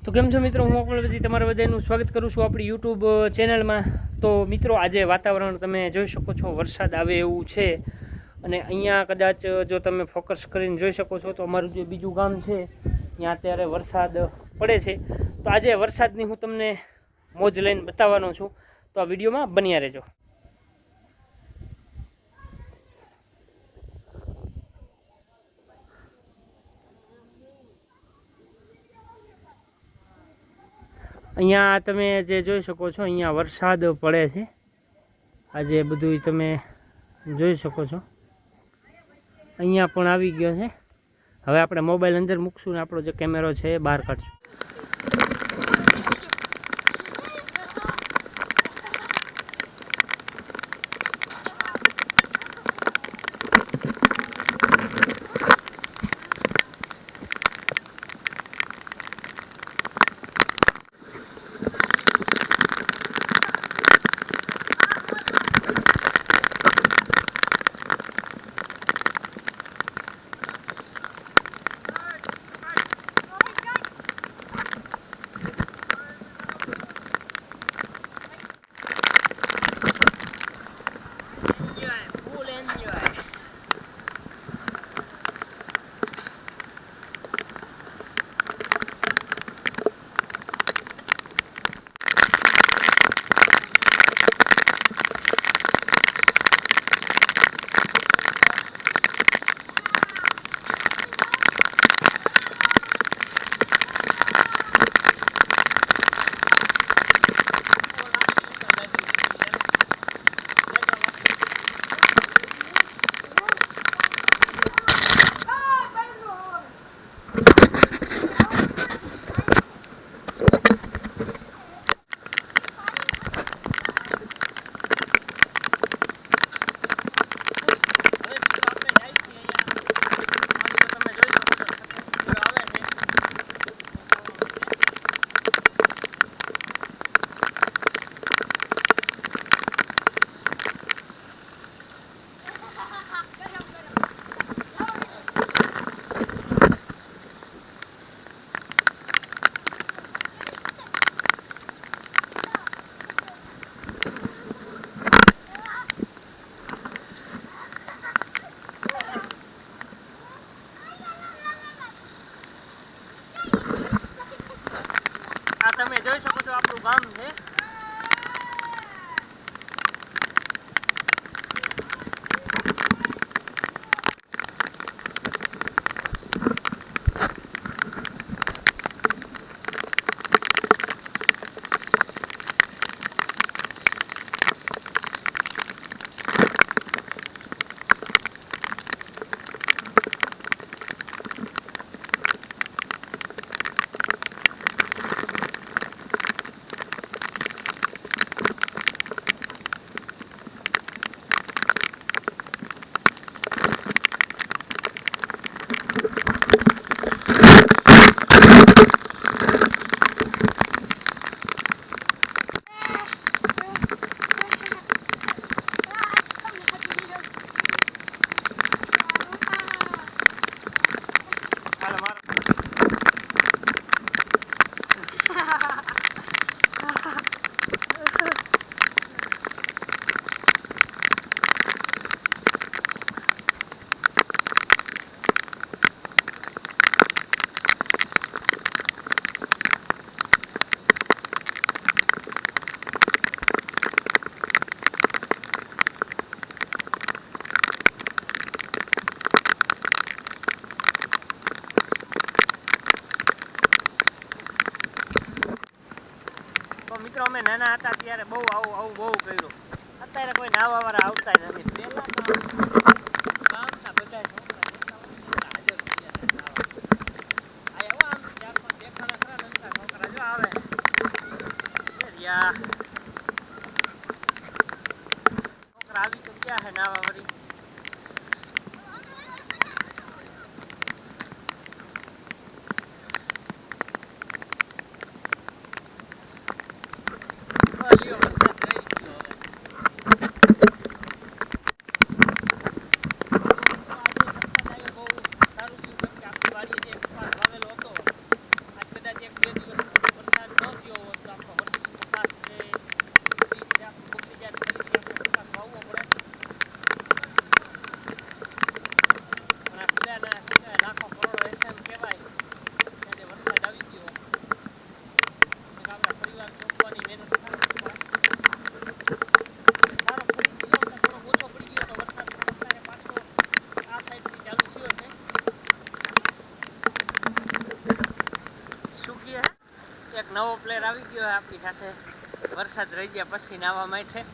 તો કેમ છો મિત્રો, હું અકબરજી તમારા બધાનું સ્વાગત કરું છું આપણી યુટ્યુબ ચેનલમાં। તો મિત્રો, આજે વાતાવરણ તમે જોઈ શકો છો, વરસાદ આવે એવું છે। અને અહીંયા કદાચ જો તમે ફોકસ કરીને જોઈ શકો છો તો અમારું જે બીજું ગામ છે ત્યાં અત્યારે વરસાદ પડે છે। તો આજે વરસાદની હું તમને મોજ લઈને બતાવવાનો છું, તો આ વિડીયોમાં બન્યા રહેજો। અહીંયા તમે જે જોઈ શકો છો, અહીંયા વરસાદ પડે છે। આજે બધું તમે જોઈ શકો છો, અહીંયા પણ આવી ગયો છે। હવે આપણે મોબાઈલ અંદર મૂકશું ને આપણો જે કેમેરો છે એ બહાર કાઢશું। આ તમે જોઈ શકો છો, આપણું ગામ છે। મિત્રો, અમે નાના હતા ત્યારે બહુ આવું બહુ કર્યું। અત્યારે કોઈ નાવા વાળા આવતા નથી। પહેલા તો ગામના બધા છોકરા હાજર આ એવા આમ ચાર પાંચ દેખાડા ખરા નંતા છોકરા જો આવે છોકરા આવી તો ક્યાં હે નાવા વાળી। સારું થયું, કેમ કે આપણી વાડીએ જે એક પાક વાવેલો હતો, આજ કદાચ 1-2 દિવસ એક નવો પ્લેયર આવી ગયો આપણી સાથે વરસાદ રહી ગયા પછી નાહવા માટે